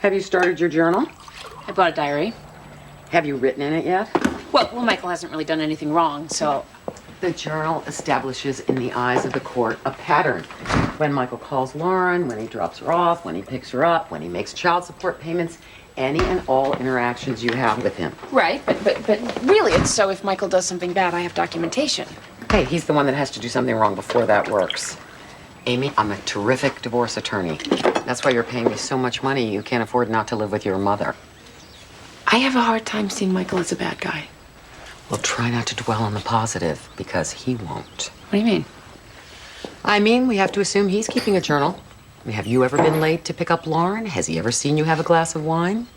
Have you started your journal? I bought a diary. Have you written in it yet? Well, Michael hasn't really done anything wrong, so... The journal establishes in the eyes of the court a pattern. When Michael calls Lauren, when he drops her off, when he picks her up, when he makes child support payments, any and all interactions you have with him. Right, but really it's so if Michael does something bad, I have documentation. Hey, he's the one that has to do something wrong before that works. Amy, I'm a terrific divorce attorney. That's why you're paying me so much money you can't afford not to live with your mother. I have a hard time seeing Michael as a bad guy. Well, try not to dwell on the positive, because he won't. What do you mean? I mean, we have to assume he's keeping a journal. Have you ever been late to pick up Lauren? Has he ever seen you have a glass of wine?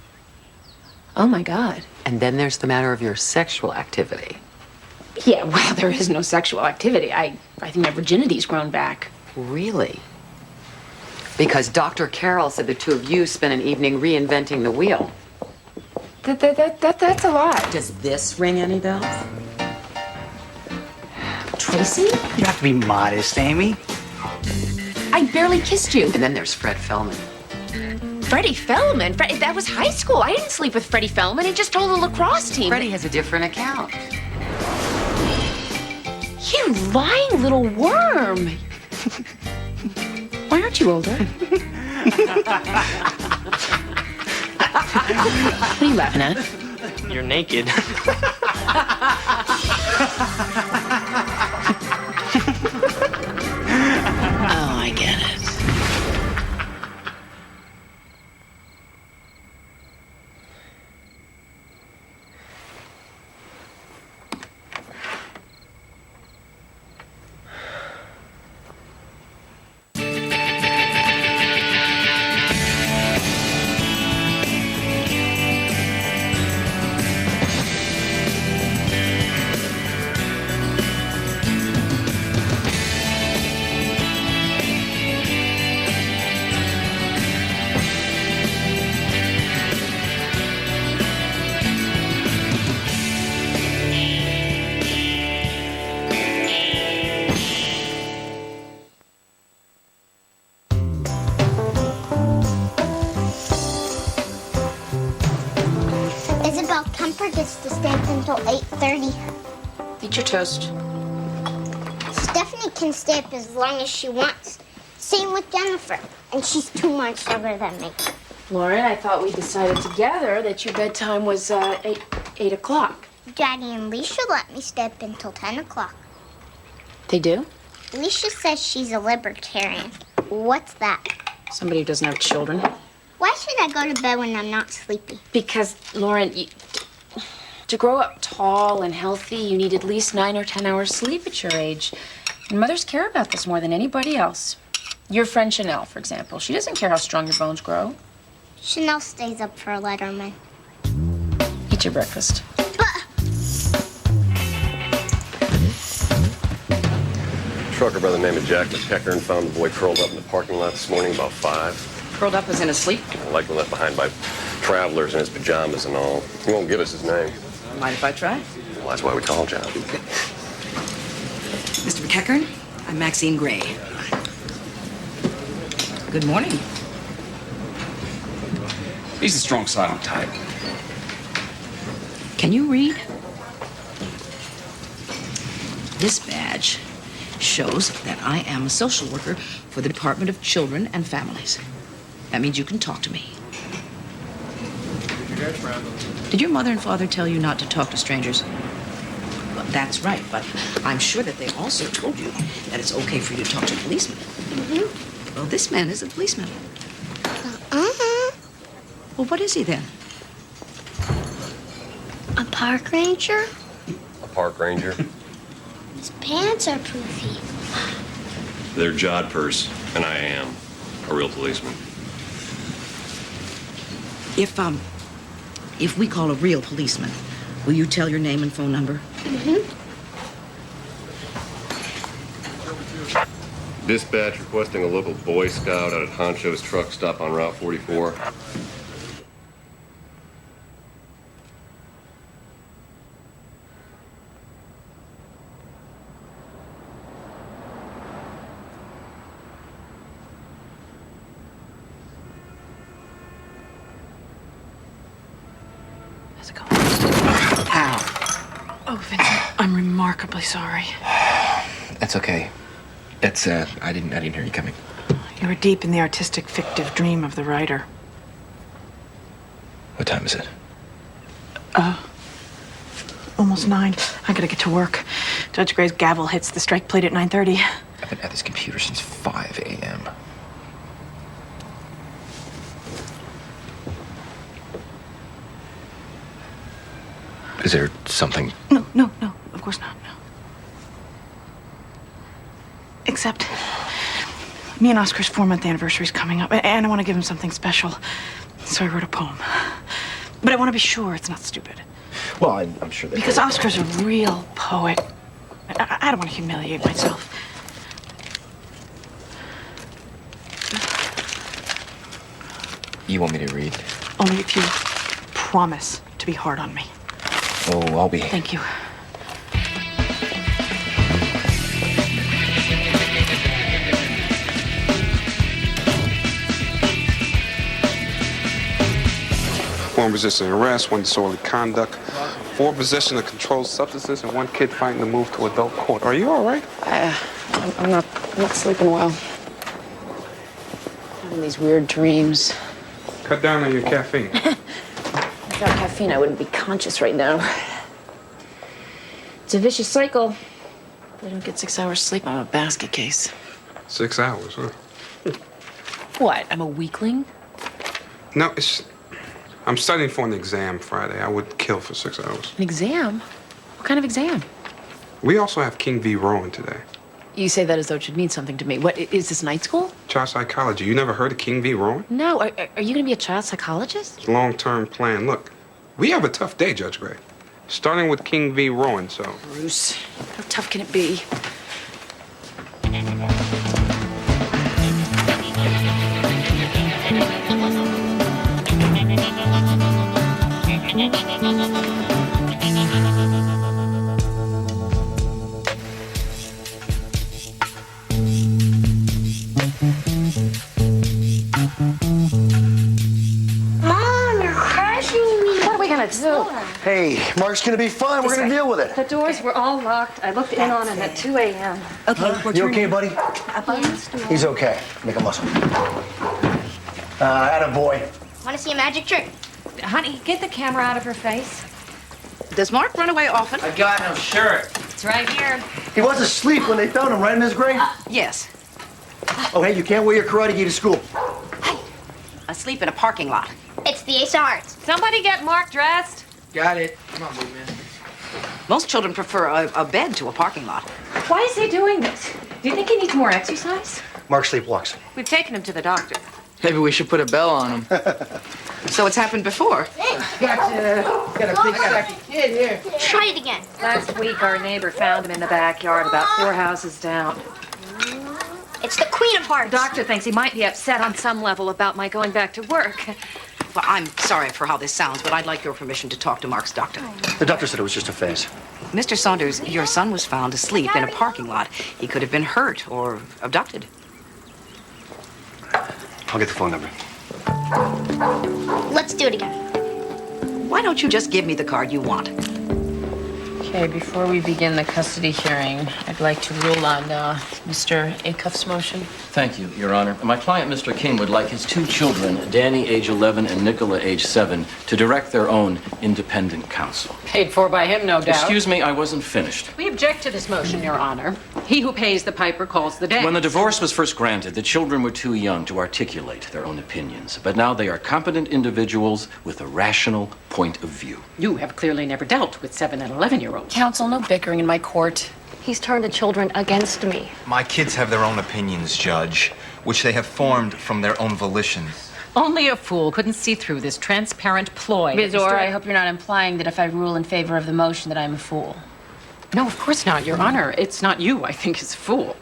Oh, my God. And then there's the matter of your sexual activity. Yeah, well, there is no sexual activity. I think my virginity's grown back. Really? Because Dr. Carroll said the two of you spent an evening reinventing the wheel. That's a lie. Does this ring any bells? Tracy? You have to be modest, Amy. I barely kissed you. And then there's Fred Fellman. Freddie Fellman? That was high school. I didn't sleep with Freddie Fellman. He just told the lacrosse team. Freddie has a different account. You lying little worm. Why aren't you older? What are you laughing at? You're naked. Oh, I get it. Gets to stay up until 8:30. Eat your toast. Stephanie can stay up as long as she wants. Same with Jennifer. And she's 2 months younger than me. Lauren, I thought we decided together that your bedtime was 8 o'clock. Daddy and Leisha let me stay up until 10 o'clock. They do? Leisha says she's a libertarian. What's that? Somebody who doesn't have children. Why should I go to bed when I'm not sleepy? Because, Lauren, to grow up tall and healthy, you need at least 9 or 10 hours sleep at your age. And mothers care about this more than anybody else. Your friend Chanel, for example, she doesn't care how strong your bones grow. Chanel stays up for Letterman. Eat your breakfast. Trucker by the name of Jack McPeckern found the boy curled up in the parking lot this morning about 5. Curled up as in asleep? Likely left behind by travelers in his pajamas and all. He won't give us his name. Mind if I try? Well, that's why we call John. Mr. McEachern, I'm Maxine Gray. Good morning. He's a strong silent type. Can you read? This badge shows that I am a social worker for the Department of Children and Families. That means you can talk to me. Did your mother and father tell you not to talk to strangers? Well, that's right, but I'm sure that they also told you that it's okay for you to talk to policemen. Mm-hmm. Well, this man is a policeman. Uh-huh. Well, what is he then? A park ranger? A park ranger? His pants are poofy. They're jodhpurs, and I am a real policeman. If we call a real policeman, will you tell your name and phone number? Mm-hmm. Dispatch requesting a local Boy Scout out at Honcho's truck stop on Route 44. physical. How? Oh, Vincent, I'm remarkably sorry. That's okay. That's, I didn't hear you coming. You were deep in the artistic fictive dream of the writer. What time is it? Almost 9. I gotta get to work. Judge Gray's gavel hits the strike plate at 9:30. I've been at this computer since 5 a.m. Is there something? No, of course not, no. Except, me and Oscar's 4-month anniversary's coming up, and I want to give him something special. So I wrote a poem. But I want to be sure it's not stupid. Well, I'm sure that. Because Oscar's a real poet. I don't want to humiliate myself. You want me to read? Only if you promise to be hard on me. Oh, I'll be. Thank you. One resisting arrest, one disorderly conduct, 4 possession of controlled substances, and 1 kid fighting to move to adult court. Are you all right? I'm not sleeping well. Having these weird dreams. Cut down on your caffeine. Without caffeine, I wouldn't be conscious right now. It's a vicious cycle. If I don't get 6 hours sleep, I'm a basket case. 6 hours, huh? What? I'm a weakling? No, I'm studying for an exam Friday. I would kill for 6 hours. An exam? What kind of exam? We also have King v. Rowan today. You say that as though it should mean something to me. What, is this night school? Child psychology. You never heard of King v. Rowan? No. Are you going to be a child psychologist? It's a long-term plan. Look, we have a tough day, Judge Gray. Starting with King v. Rowan, so. Bruce, how tough can it be? Mom, you're crushing me. What are we going to do? Hey, Mark's gonna be fine. We're gonna deal with it. The doors were all locked. I looked in on him at 2 a.m. Okay, we're You turning. okay, buddy? He's okay. Make a muscle. Attaboy. Want to see a magic trick? Honey, get the camera out of her face. Does Mark run away often? I got no shirt. It's right here. He was asleep when they found him, right, Miss Gray? Yes. Oh, hey, you can't wear your karate gi to school. Asleep in a parking lot. It's the Ace of Hearts. Somebody get Mark dressed. Got it. Come on, big man. Most children prefer a bed to a parking lot. Why is he doing this? Do you think he needs more exercise? Mark sleepwalks. We've taken him to the doctor. Maybe we should put a bell on him. So it's happened before. Got a big sack of kid here. Try it again. Last week, our neighbor found him in the backyard about 4 houses down. It's the Queen of Hearts. The doctor thinks he might be upset on some level about my going back to work. Well, I'm sorry for how this sounds, but I'd like your permission to talk to Mark's doctor. The doctor said it was just a phase. Mr. Saunders, your son was found asleep in a parking lot. He could have been hurt or abducted. I'll get the phone number. Let's do it again. Why don't you just give me the card you want? Okay, before we begin the custody hearing, I'd like to rule on Mr. Acuff's motion. Thank you, Your Honor. My client, Mr. King, would like his 2 children, Danny, age 11, and Nicola, age 7, to direct their own independent counsel. Paid for by him, no doubt. Excuse me, I wasn't finished. We object to this motion, Your Honor. He who pays the piper calls the dance. When the divorce was first granted, the children were too young to articulate their own opinions. But now they are competent individuals with a rational point of view. You have clearly never dealt with 7 and 11-year-olds. Counsel, no bickering in my court. He's turned the children against me. My kids have their own opinions, Judge, which they have formed from their own volition. Only a fool couldn't see through this transparent ploy. Vizor, I hope you're not implying that if I rule in favor of the motion that I'm a fool. No, of course not, Your Honor. It's not you I think is a fool.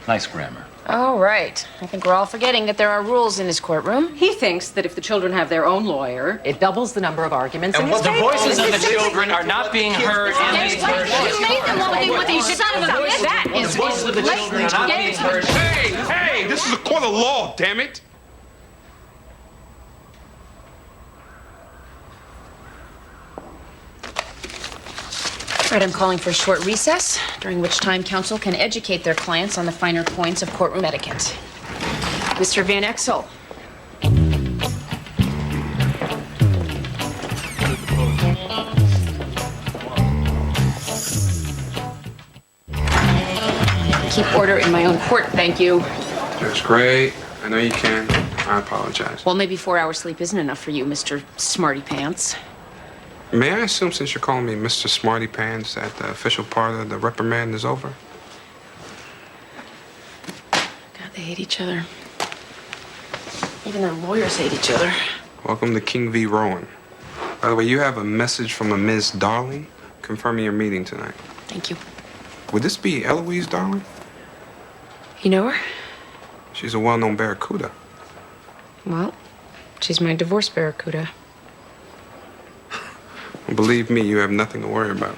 Nice grammar. Oh, right. I think we're all forgetting that there are rules in this courtroom. He thinks that if the children have their own lawyer, it doubles the number of arguments in his The favor. voices of the children are not being heard in these versions. That is The voices of the children are not being heard. Hey, this is a court of law, damn it. right, I'm calling for a short recess, during which time counsel can educate their clients on the finer points of courtroom etiquette. Mr. Van Exel. Keep order in my own court, thank you. That's great. I know you can. I apologize. Well, maybe 4 hours sleep isn't enough for you, Mr. Smarty Pants. May I assume, since you're calling me Mr. Smarty Pants, that the official part of the reprimand is over? God, they hate each other. Even their lawyers hate each other. Welcome to King v. Rowan. By the way, you have a message from a Ms. Darling confirming your meeting tonight. Thank you. Would this be Eloise Darling? You know her? She's a well-known barracuda. Well, she's my divorce barracuda. Believe me, you have nothing to worry about.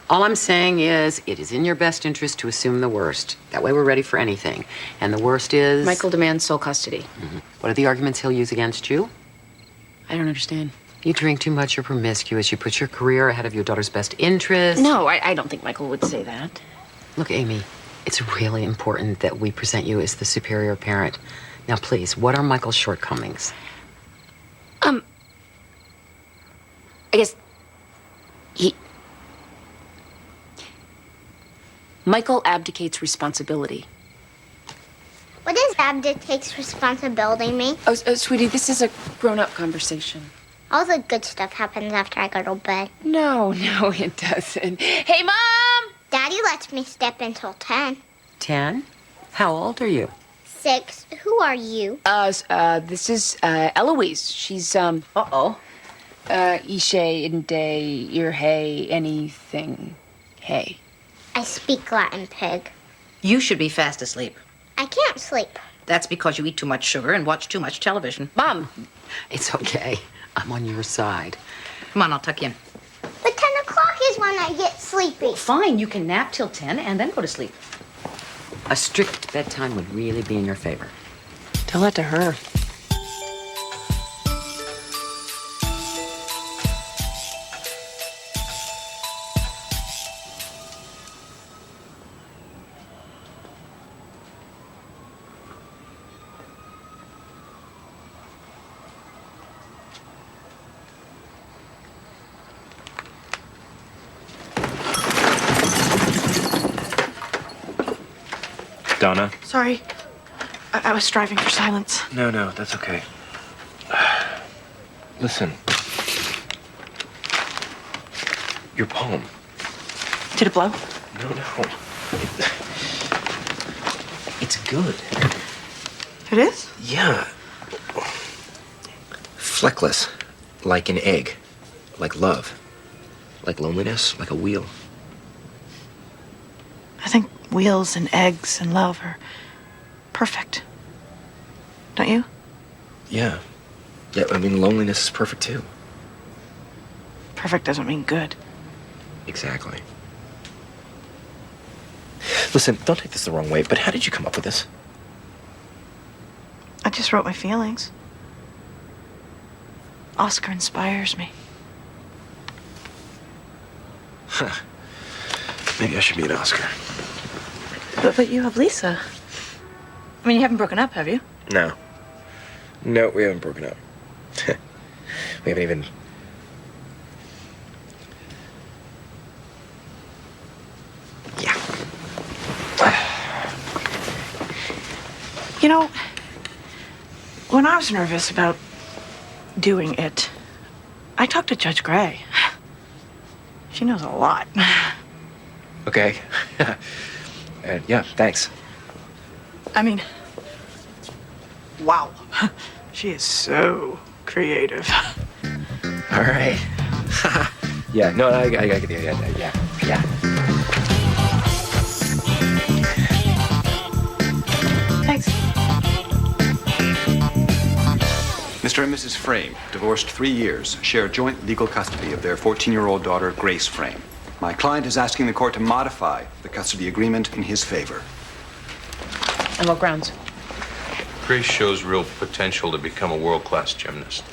All I'm saying is, it is in your best interest to assume the worst. That way we're ready for anything. And the worst is... Michael demands sole custody. What are the arguments he'll use against you? I don't understand. You drink too much, you're promiscuous, you put your career ahead of your daughter's best interest. No, I don't think Michael would say that. Look, Amy, it's really important that we present you as the superior parent. Now, please, what are Michael's shortcomings? I guess Michael abdicates responsibility. What does abdicates responsibility mean? Oh, sweetie, this is a grown-up conversation. All the good stuff happens after I go to bed. No, it doesn't. Hey, Mom! Daddy lets me step until 10. 10? How old are you? 6. Who are you? This is, Eloise. She's, Ishe, Inde, Irhe, anything. Hey. I speak Latin, pig. You should be fast asleep. I can't sleep. That's because you eat too much sugar and watch too much television. Mom! It's okay. I'm on your side. Come on, I'll tuck you in. But 10 o'clock is when I get sleepy. Fine, you can nap till 10 and then go to sleep. A strict bedtime would really be in your favor. Tell that to her. Donna? Sorry. I was striving for silence. No, that's okay. Listen. Your poem. Did it blow? No. It's good. It is? Yeah. Fleckless. Like an egg. Like love. Like loneliness. Like a wheel. I think wheels and eggs and love are perfect. Don't you? Yeah. Yeah, I mean, loneliness is perfect, too. Perfect doesn't mean good. Exactly. Listen, don't take this the wrong way, but how did you come up with this? I just wrote my feelings. Oscar inspires me. Huh. Maybe I should be an Oscar. But you have Lisa. I mean, you haven't broken up, have you? No, we haven't broken up. We haven't even... Yeah. You know, when I was nervous about doing it, I talked to Judge Gray. She knows a lot. Okay. Yeah, thanks. I mean, wow. She is so creative. All right. Yeah, no, I get the idea. Yeah. Thanks. Mr. and Mrs. Frame, divorced 3 years, share joint legal custody of their 14-year-old daughter, Grace Frame. My client is asking the court to modify the custody agreement in his favor. On what grounds? Grace shows real potential to become a world-class gymnast.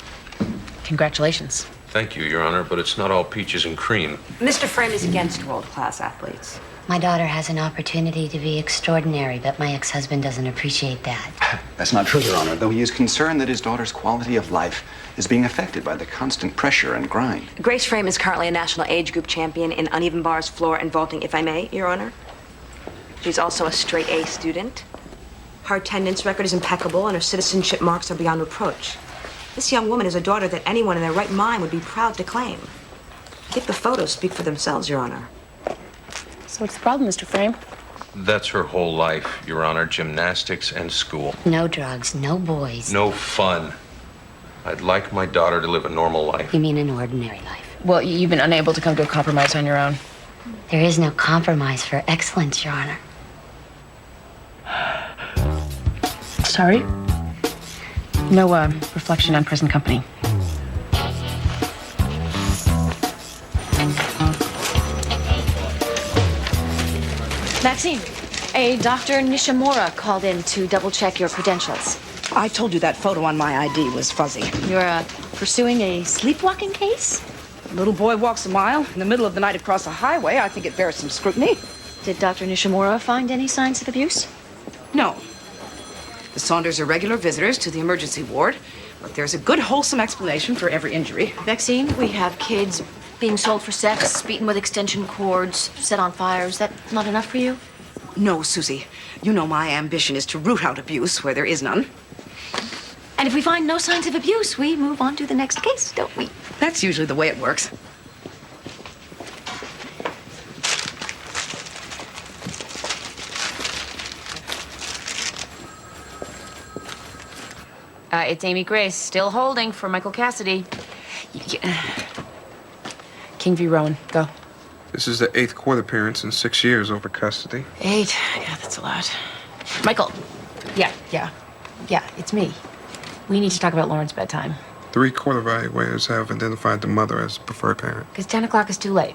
Congratulations. Thank you, Your Honor, but it's not all peaches and cream. Mr. Frame is against world-class athletes. My daughter has an opportunity to be extraordinary, but my ex-husband doesn't appreciate that. That's not true, Your Honor, though he is concerned that his daughter's quality of life is being affected by the constant pressure and grind. Grace Frame is currently a national age group champion in uneven bars, floor, and vaulting, if I may, Your Honor. She's also a straight A student. Her attendance record is impeccable, and her citizenship marks are beyond reproach. This young woman is a daughter that anyone in their right mind would be proud to claim. I think the photos speak for themselves, Your Honor. So what's the problem, Mr. Frame? That's her whole life, Your Honor. Gymnastics and school. No drugs, no boys. No fun. I'd like my daughter to live a normal life. You mean an ordinary life? Well, you've been unable to come to a compromise on your own. There is no compromise for excellence, Your Honor. Sorry? No, reflection on present company. Maxine, a Dr. Nishimura called in to double-check your credentials. I told you that photo on my ID was fuzzy. You're, pursuing a sleepwalking case? A little boy walks a mile in the middle of the night across a highway. I think it bears some scrutiny. Did Dr. Nishimura find any signs of abuse? No. The Saunders are regular visitors to the emergency ward, but there's a good, wholesome explanation for every injury. Maxine, we have kids being sold for sex, beaten with extension cords, set on fire. Is that not enough for you? No, Susie. You know my ambition is to root out abuse where there is none. And if we find no signs of abuse, we move on to the next case, don't we? That's usually the way it works. It's Amy Grace, still holding for Michael Cassidy. King v. Rowan, go. This is the 8th court appearance in 6 years over custody. 8. Yeah, that's a lot. Michael. Yeah, it's me. We need to talk about Lauren's bedtime. 3 court evaluators have identified the mother as the preferred parent. Because 10 o'clock is too late.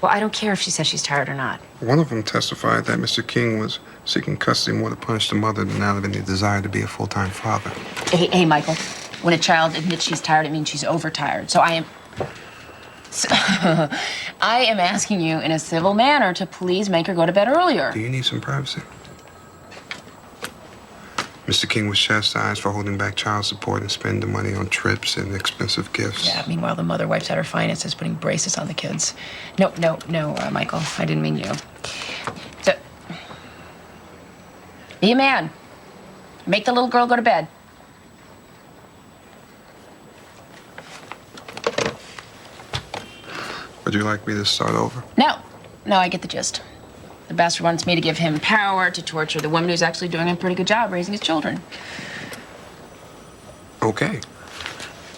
Well, I don't care if she says she's tired or not. One of them testified that Mr. King was seeking custody more to punish the mother than out of any desire to be a full-time father. Hey, Michael. When a child admits she's tired, it means she's overtired. So I am asking you in a civil manner to please make her go to bed earlier. Do you need some privacy? Mr. King was chastised for holding back child support and spending the money on trips and expensive gifts. Yeah, meanwhile, the mother wipes out her finances putting braces on the kids. No, Michael. I didn't mean you. So, be a man. Make the little girl go to bed. Would you like me to start over? No, I get the gist. The bastard wants me to give him power to torture the woman who's actually doing a pretty good job raising his children. Okay.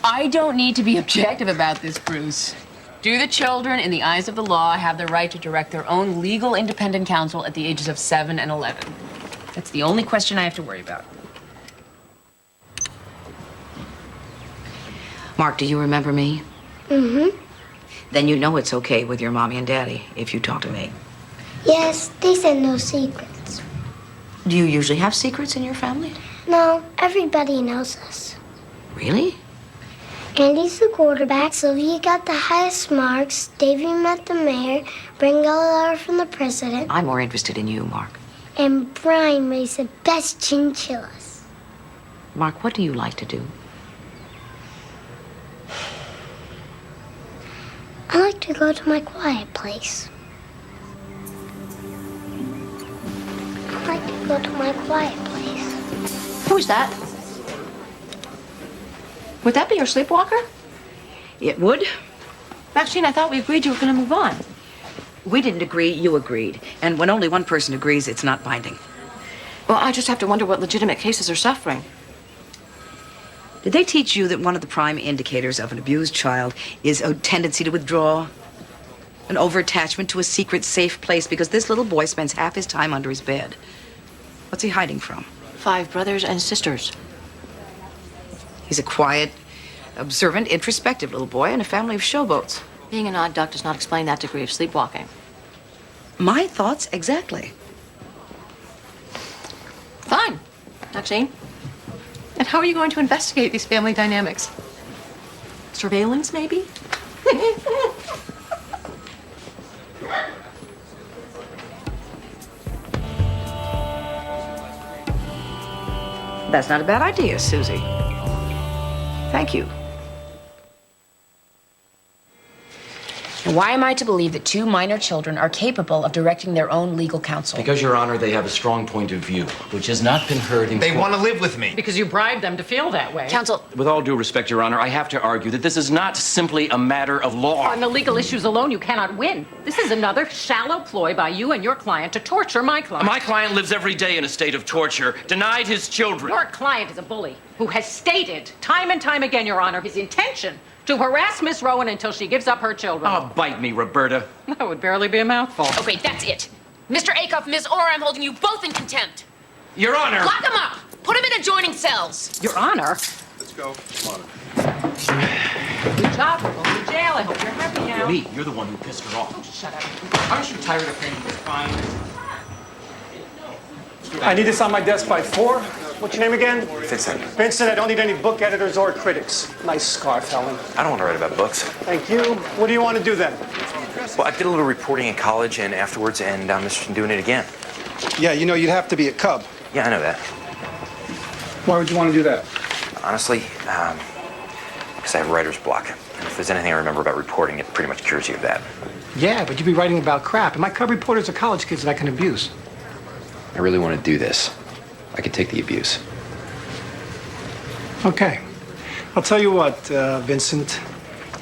I don't need to be objective about this, Bruce. Do the children, in the eyes of the law, have the right to direct their own legal independent counsel at the ages of 7 and 11? That's the only question I have to worry about. Mark, do you remember me? Mm-hmm. Then you know it's okay with your mommy and daddy if you talk to me. Yes, they said no secrets. Do you usually have secrets in your family? No, everybody knows us. Really? Andy's the quarterback, Sylvia got the highest marks, Davy met the mayor, Bryn got a letter from the president, I'm more interested in you, Mark. and Brian raised the best chinchillas. Mark, what do you like to do? I like to go to my quiet place. I like to go to my quiet place. Who's that? Would that be your sleepwalker? It would. Maxine, I thought we agreed you were going to move on. We didn't agree, you agreed. And when only one person agrees, it's not binding. Well, I just have to wonder what legitimate cases are suffering. Did they teach you that one of the prime indicators of an abused child is a tendency to withdraw? An over-attachment to a secret, safe place because this little boy spends half his time under his bed. What's he hiding from? 5 brothers and sisters. He's a quiet, observant, introspective little boy in a family of showboats. Being an odd duck does not explain that degree of sleepwalking. My thoughts exactly. Fine. Maxine. And how are you going to investigate these family dynamics? Surveillance, maybe? That's not a bad idea, Susie. Thank you. Why am I to believe that two minor children are capable of directing their own legal counsel? Because, Your Honor, they have a strong point of view, which has not been heard in They court. want to live with me. Because you bribed them to feel that way. Counsel, With all due respect, Your Honor, I have to argue that this is not simply a matter of law. On the legal issues alone, you cannot win. This is another shallow ploy by you and your client to torture my client. My client lives every day in a state of torture, denied his children. Your client is a bully who has stated time and time again, Your Honor, his intention to harass Miss Rowan until she gives up her children. Oh, bite me, Roberta. That would barely be a mouthful. Okay, that's it. Mr. Acuff, Ms. Orr, I'm holding you both in contempt. Your Honor! Lock them up! Put them in adjoining cells! Your Honor. Let's go. Come on. Good job. We're going to jail. I hope you're happy now. Me, you're the one who pissed her off. Oh, shut up. Aren't you tired of paying this fine? I need this on my desk by 4. What's your name again? Vincent. Vincent, I don't need any book editors or critics. Nice scarf, Helen. I don't want to write about books. Thank you. What do you want to do then? Well, I did a little reporting in college and afterwards, and I'm interested in doing it again. Yeah, you know, you'd have to be a cub. Yeah, I know that. Why would you want to do that? Honestly, because I have writer's block. And if there's anything I remember about reporting, it pretty much cures you of that. Yeah, but you'd be writing about crap. And my cub reporters are college kids that I can abuse. I really want to do this. I could take the abuse. Okay. I'll tell you what, Vincent.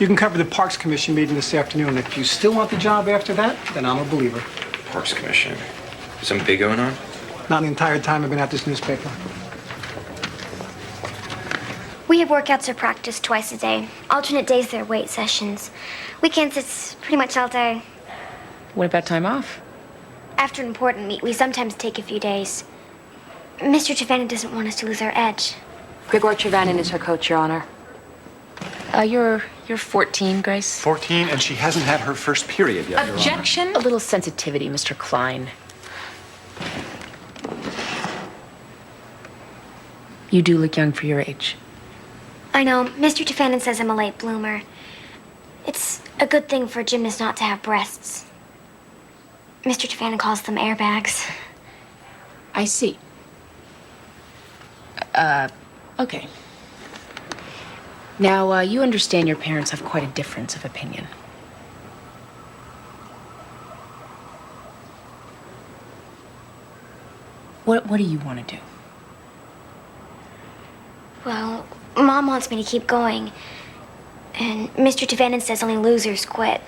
You can cover the Parks Commission meeting this afternoon. If you still want the job after that, then I'm a believer. Parks Commission. Something big going on? Not the entire time I've been at this newspaper. We have workouts or practice twice a day. Alternate days, they're weight sessions. Weekends, it's pretty much all day. What about time off? After an important meet, we sometimes take a few days. Mr. Trevannon doesn't want us to lose our edge. Grigor Trevannon is her coach, Your Honor. You're 14, Grace? 14, and she hasn't had her first period yet, Your Honor. Objection? A little sensitivity, Mr. Klein. You do look young for your age. I know. Mr. Trevannon says I'm a late bloomer. It's a good thing for a gymnast not to have breasts. Mr. Trevannon calls them airbags. I see. Okay. Now, you understand your parents have quite a difference of opinion. What do you want to do? Well, Mom wants me to keep going. And Mr. Trevannon says only losers quit.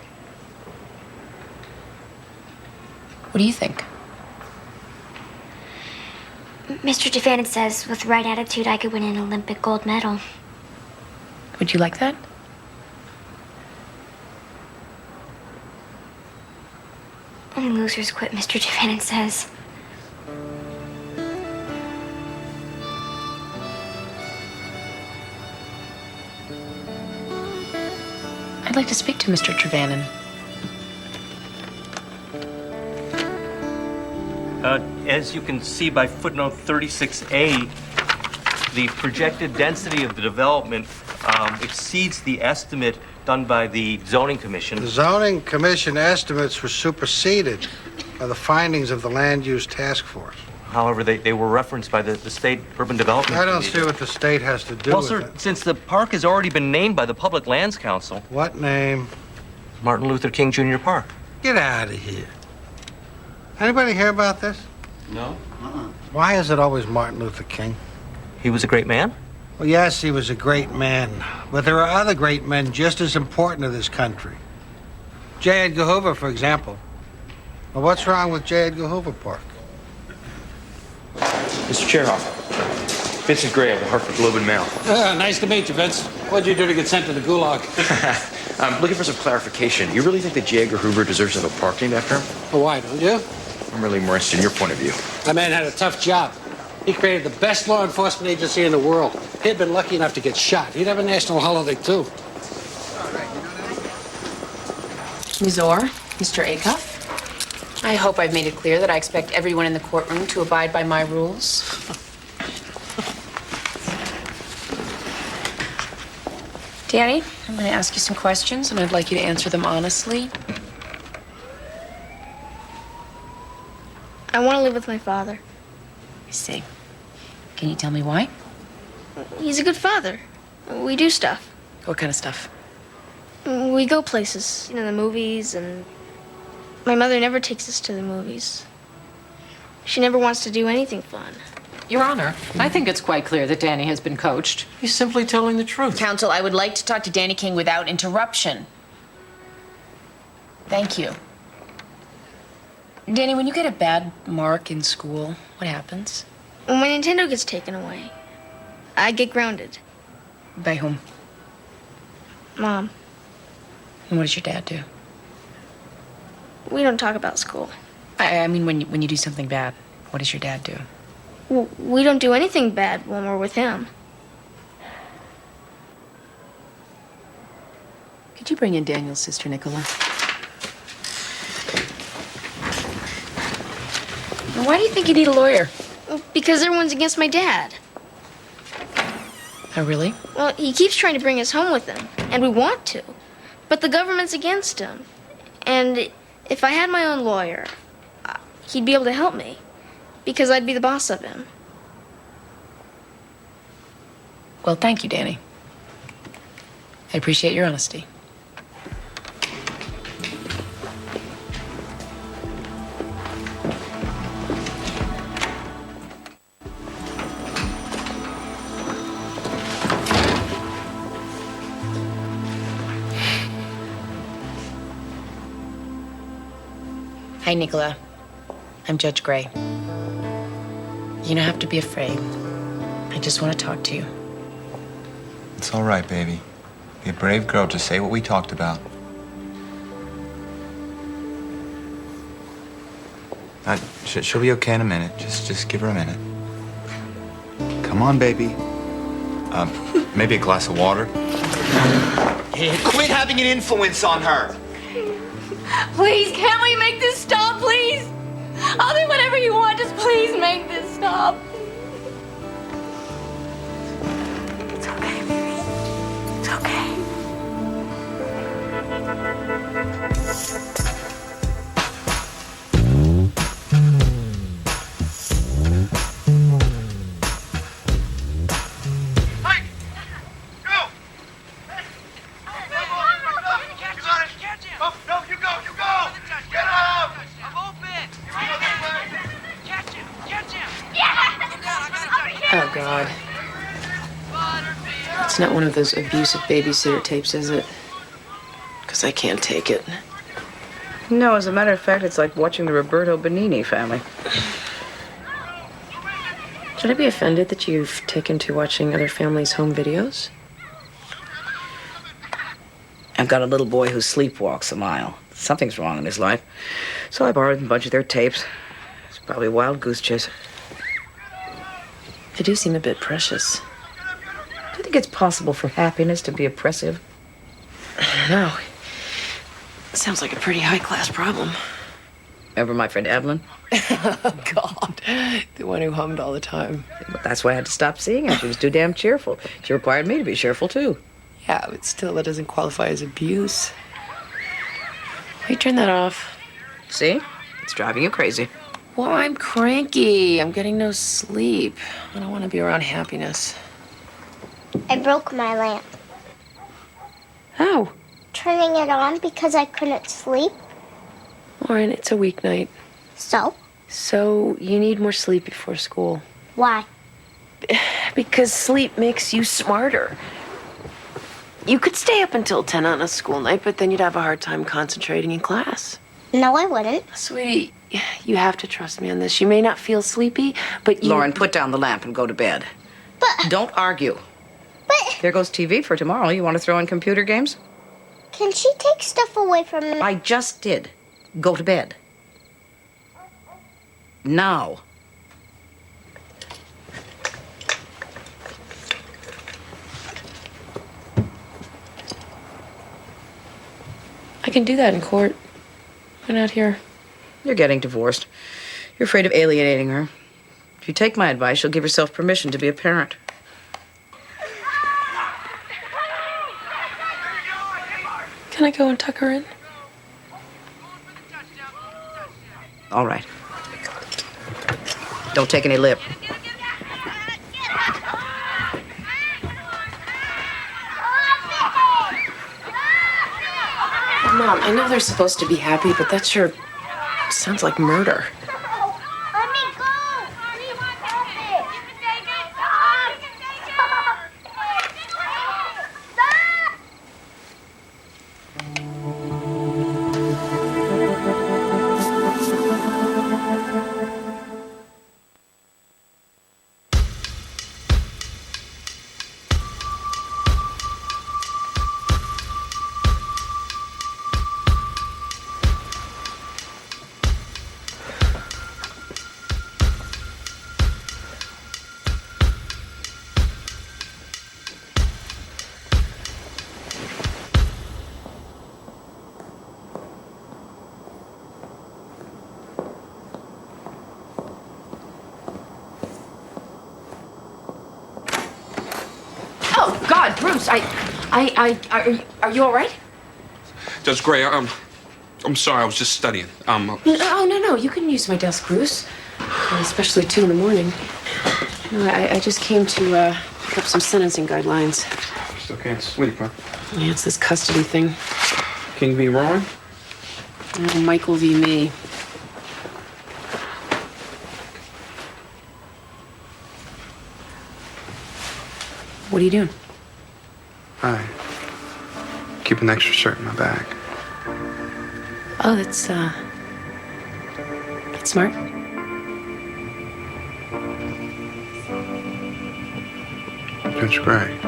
What do you think? Mr. Trevannon says with the right attitude I could win an Olympic gold medal. Would you like that? Only losers quit, Mr. Trevannon says. I'd like to speak to Mr. Trevannon. As you can see by footnote 36A, the projected density of the development exceeds the estimate done by the zoning commission. The zoning commission estimates were superseded by the findings of the land use task force. However, they were referenced by the state urban development I don't committee. see what the state has to do Well, with sir, it. since the park has already been named by the Public Lands Council. What name? Martin Luther King Jr. Park. Get out of here. Anybody hear about this? No. Why is it always Martin Luther King? He was a great man? Well, yes, he was a great man. But there are other great men just as important to this country. J. Edgar Hoover, for example. Well, what's wrong with J. Edgar Hoover Park? Mr. Chairhoff, Vincent Gray of the Hartford Globe and Mail. Nice to meet you, Vince. What'd you do to get sent to the gulag? I'm looking for some clarification. You really think that J. Edgar Hoover deserves to have a park named after him? Well, why, don't you? I'm really more interested in your point of view. That man had a tough job. He created the best law enforcement agency in the world. He'd been lucky enough to get shot. He'd have a national holiday, too. Ms. Orr, Mr. Acuff, I hope I've made it clear that I expect everyone in the courtroom to abide by my rules. Danny, I'm going to ask you some questions, and I'd like you to answer them honestly. I want to live with my father. I see. Can you tell me why? He's a good father. We do stuff. What kind of stuff? We go places, the movies, and my mother never takes us to the movies. She never wants to do anything fun. Your Honor, I think it's quite clear that Danny has been coached. He's simply telling the truth. Counsel, I would like to talk to Danny King without interruption. Thank you. Danny, when you get a bad mark in school, what happens? When my Nintendo gets taken away, I get grounded. By whom? Mom. And what does your dad do? We don't talk about school. I mean, when you do something bad, what does your dad do? We don't do anything bad when we're with him. Could you bring in Daniel's sister, Nicola? Now, why do you think you need a lawyer? Because everyone's against my dad. Oh, really? Well, he keeps trying to bring us home with him, and we want to. But the government's against him. And if I had my own lawyer, he'd be able to help me. Because I'd be the boss of him. Well, thank you, Danny. I appreciate your honesty. Hi, Nicola. I'm Judge Gray. You don't have to be afraid. I just want to talk to you. It's all right, baby. Be a brave girl. Just say what we talked about. She'll be okay in a minute. Just give her a minute. Come on, baby. Maybe a glass of water. Hey, quit having an influence on her. Please, can't we make this stop, please? I'll do whatever you want. Just please make this stop. It's okay, baby. It's okay. Oh, God. It's not one of those abusive babysitter tapes, is it? Because I can't take it. No, as a matter of fact, it's like watching the Roberto Benigni family. Should I be offended that you've taken to watching other families' home videos? I've got a little boy who sleepwalks a mile. Something's wrong in his life. So I borrowed a bunch of their tapes. It's probably a wild goose chase. They do seem a bit precious. Do you think it's possible for happiness to be oppressive? No. Sounds like a pretty high-class problem. Remember my friend Evelyn? Oh, God. The one who hummed all the time. But that's why I had to stop seeing her. She was too damn cheerful. She required me to be cheerful, too. Yeah, but still, that doesn't qualify as abuse. Why you turn that off? See? It's driving you crazy. Well, I'm cranky. I'm getting no sleep. I don't want to be around happiness. I broke my lamp. How? Turning it on because I couldn't sleep. Lauren, it's a weeknight. So? So you need more sleep before school. Why? Because sleep makes you smarter. You could stay up until 10 on a school night, but then you'd have a hard time concentrating in class. No, I wouldn't. Sweetie, you have to trust me on this. You may not feel sleepy, but you... Lauren, put down the lamp and go to bed. But... Don't argue. But... There goes TV for tomorrow. You want to throw in computer games? Can she take stuff away from me? I just did. Go to bed. Now. can do that in court. Why not here? You're getting divorced. You're afraid of alienating her. If you take my advice, she'll give herself permission to be a parent. Can I go and tuck her in? All right. Don't take any lip. Mom, I know they're supposed to be happy, but that sure sounds like murder. Oh, God, Bruce, are you all right? Judge Gray, I'm sorry. I was just studying. Oh, no. You can use my desk, Bruce. Especially 2 in the morning. No, I just came to pick up some sentencing guidelines. Still can't sleep, huh? Yeah, it's this custody thing. King v. Rowan? Oh, Michael v. me. What are you doing? I keep an extra shirt in my bag. Oh, that's smart. Judge Gray.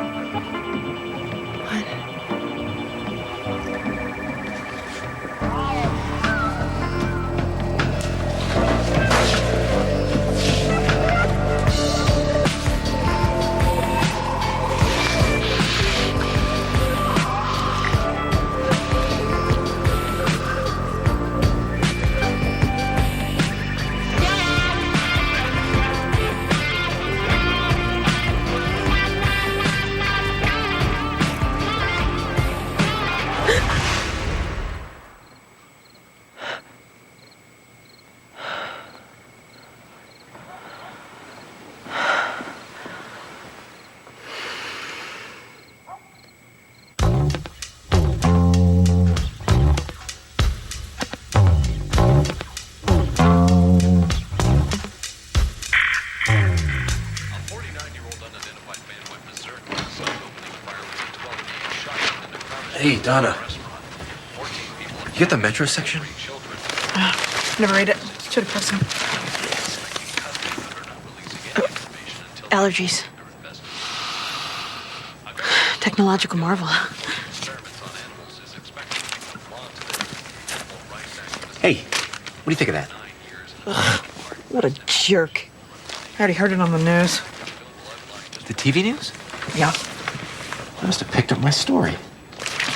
Hey, Donna. You get the metro section? Never read it. It's too depressing. Allergies. Technological marvel. Hey, what do you think of that? Ugh, what a jerk. I already heard it on the news. The TV news? Yeah. I must have picked up my story.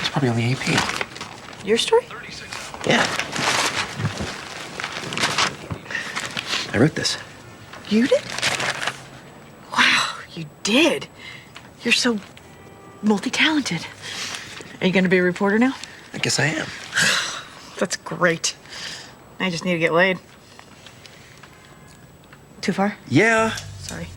It's probably on the AP. Your story? Yeah. I wrote this. You did? Wow, you did. You're so multi-talented. Are you going to be a reporter now? I guess I am. That's great. I just need to get laid. Too far? Yeah. Sorry.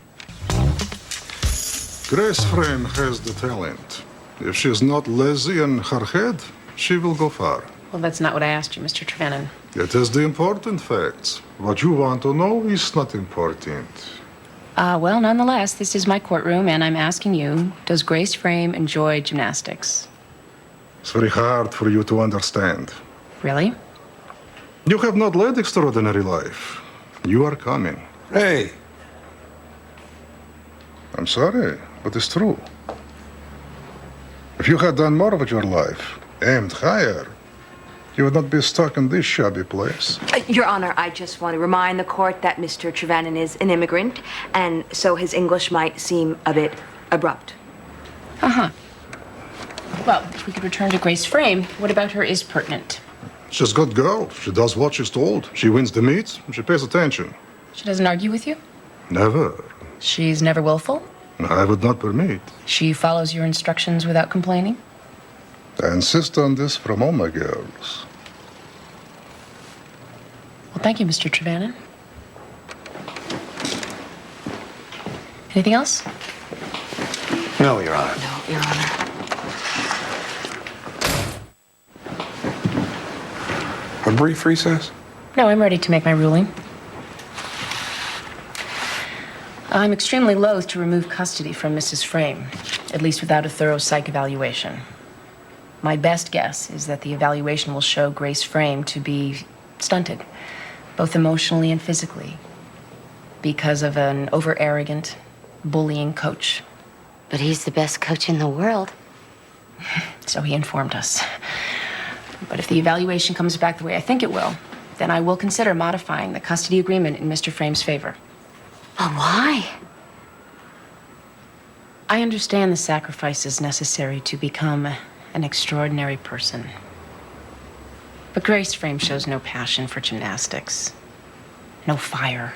Grace Frame has the talent. If she's not lazy in her head, she will go far. Well, that's not what I asked you, Mr. Trevannon. It is the important facts. What you want to know is not important. Well, nonetheless, this is my courtroom, and I'm asking you, does Grace Frame enjoy gymnastics? It's very hard for you to understand. Really? You have not led extraordinary life. You are coming. Hey. I'm sorry, but it's true. If you had done more with your life, aimed higher, you would not be stuck in this shabby place. Your Honor, I just want to remind the court that Mr. Trevannon is an immigrant, and so his English might seem a bit abrupt. Uh-huh. Well, if we could return to Grace Frame, what about her is pertinent? She's a good girl. She does what she's told. She wins the meets. She pays attention. She doesn't argue with you? Never. She's never willful? I would not permit. She follows your instructions without complaining? I insist on this from all my girls. Well, thank you, Mr. Trevannon. Anything else? No, Your Honor. No, Your Honor. A brief recess? No, I'm ready to make my ruling. I'm extremely loath to remove custody from Mrs. Frame, at least without a thorough psych evaluation. My best guess is that the evaluation will show Grace Frame to be stunted, both emotionally and physically, because of an over-arrogant, bullying coach. But he's the best coach in the world. So he informed us. But if the evaluation comes back the way I think it will, then I will consider modifying the custody agreement in Mr. Frame's favor. But why? I understand the sacrifices necessary to become an extraordinary person. But Grace Frame shows no passion for gymnastics, no fire.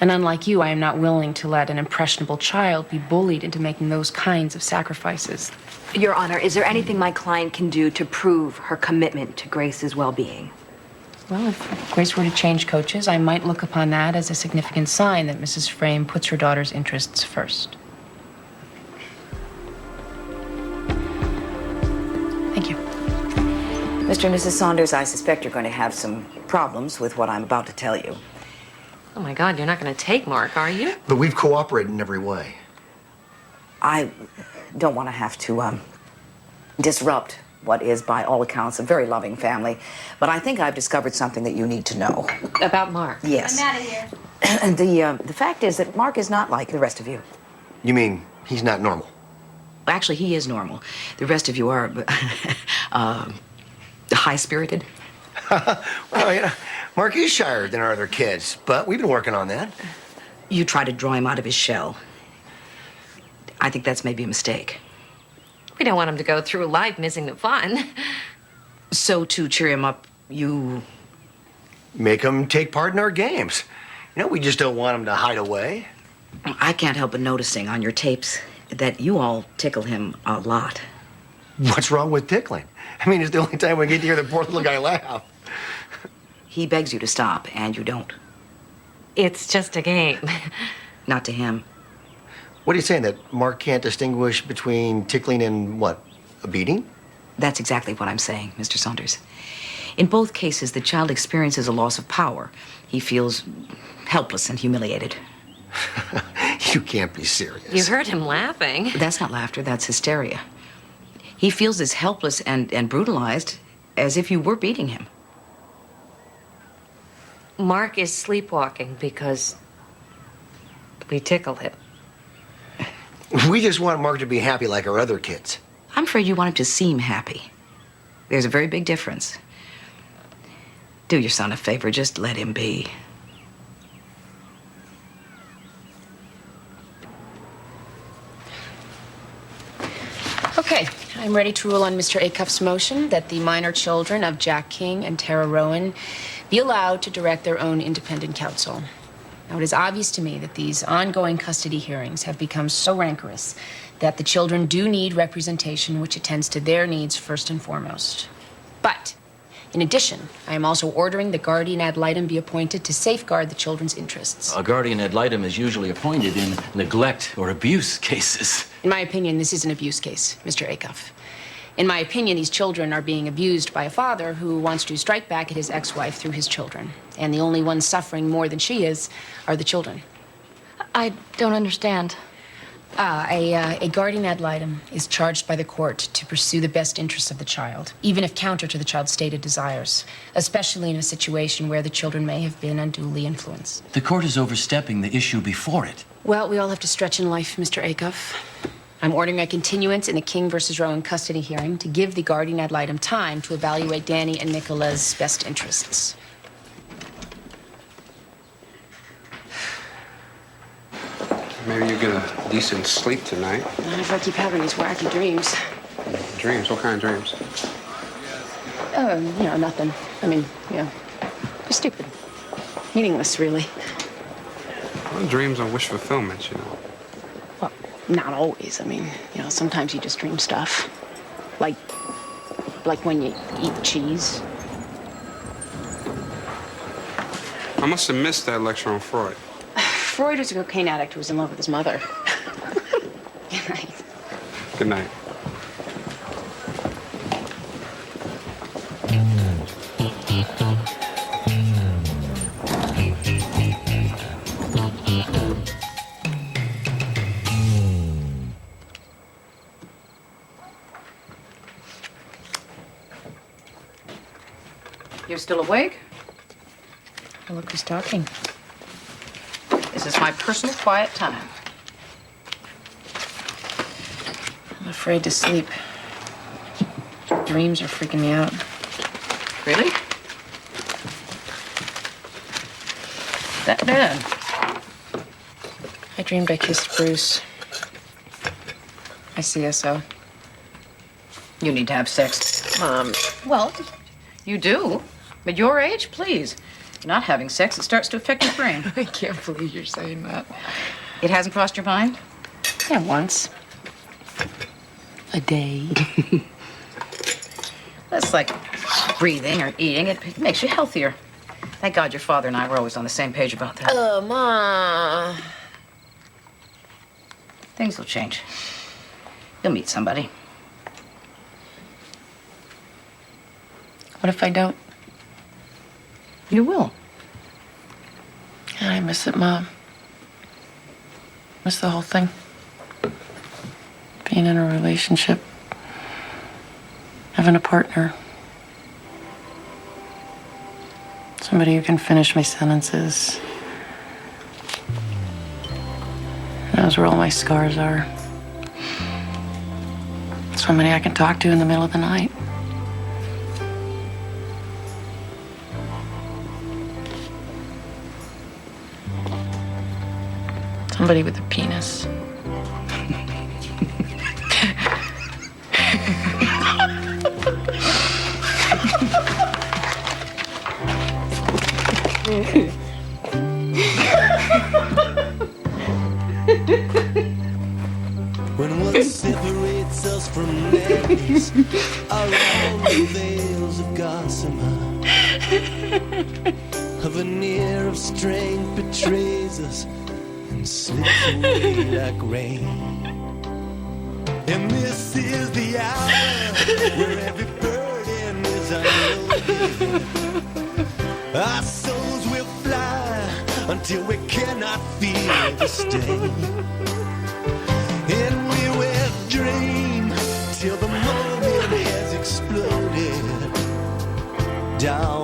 And unlike you, I am not willing to let an impressionable child be bullied into making those kinds of sacrifices. Your Honor, is there anything my client can do to prove her commitment to Grace's well-being? Well, if Grace were to change coaches, I might look upon that as a significant sign that Mrs. Frame puts her daughter's interests first. Thank you. Mr. and Mrs. Saunders, I suspect you're going to have some problems with what I'm about to tell you. Oh my God, you're not going to take Mark, are you? But we've cooperated in every way. I don't want to have to disrupt what is, by all accounts, a very loving family, but I think I've discovered something that you need to know. About Mark? Yes. I'm out of here. And the fact is that Mark is not like the rest of you. You mean he's not normal? Actually, he is normal. The rest of you are high-spirited. Well, you know, Mark is shyer than our other kids, but we've been working on that. You try to draw him out of his shell. I think that's maybe a mistake. We don't want him to go through life missing the fun. So to cheer him up, you... Make him take part in our games. You know, we just don't want him to hide away. I can't help but noticing on your tapes that you all tickle him a lot. What's wrong with tickling? I mean, it's the only time we get to hear the poor little guy laugh. He begs you to stop, and you don't. It's just a game. Not to him. What are you saying, that Mark can't distinguish between tickling and what, a beating? That's exactly what I'm saying, Mr. Saunders. In both cases, the child experiences a loss of power. He feels helpless and humiliated. You can't be serious. You heard him laughing. That's not laughter, that's hysteria. He feels as helpless and brutalized as if you were beating him. Mark is sleepwalking because we tickle him. We just want Mark to be happy like our other kids. I'm afraid you want him to seem happy. There's a very big difference. Do your son a favor, just let him be. Okay, I'm ready to rule on Mr. Acuff's motion that the minor children of Jack King and Tara Rowan be allowed to direct their own independent counsel. Now, it is obvious to me that these ongoing custody hearings have become so rancorous that the children do need representation which attends to their needs first and foremost. But, in addition, I am also ordering the guardian ad litem be appointed to safeguard the children's interests. A guardian ad litem is usually appointed in neglect or abuse cases. In my opinion, this is an abuse case, Mr. Acuff. In my opinion, these children are being abused by a father who wants to strike back at his ex-wife through his children. And the only ones suffering more than she is are the children. I don't understand. A guardian ad litem is charged by the court to pursue the best interests of the child, even if counter to the child's stated desires, especially in a situation where the children may have been unduly influenced. The court is overstepping the issue before it. Well, we all have to stretch in life, Mr. Acuff. I'm ordering a continuance in the King versus Rowan custody hearing to give the guardian ad litem time to evaluate Danny and Nicola's best interests. Maybe you get a decent sleep tonight. Not if I keep having these wacky dreams. dreams? What kind of dreams? Nothing. I mean, stupid. Meaningless, really. Well, dreams are wish fulfillment, Well, not always. I mean, sometimes you just dream stuff. Like when you eat cheese. I must have missed that lecture on Freud. Freud was a cocaine addict who was in love with his mother. Good night. Good night. You're still awake? Oh, look who's talking. This is my personal quiet time. I'm afraid to sleep. Dreams are freaking me out. Really? That bad? I dreamed I kissed Bruce. My CSO. You need to have sex. Well, you do. At your age, please. You're not having sex, it starts to affect your brain. I can't believe you're saying that. It hasn't crossed your mind? Yeah, once. A day. That's like breathing or eating. It makes you healthier. Thank God your father and I were always on the same page about that. Ma. Things will change. You'll meet somebody. What if I don't? You will. I miss it, Mom. Miss the whole thing. Being in a relationship. Having a partner. Somebody who can finish my sentences. Knows where all my scars are. Somebody I can talk to in the middle of the night. Somebody with a penis. When what separates us from madness are all the veils of gossamer. A veneer of strength betrays us and slips away like rain. And this is the hour where every burden is unloaded. Our souls will fly until we cannot feel the sting. And we will dream till the moment has exploded down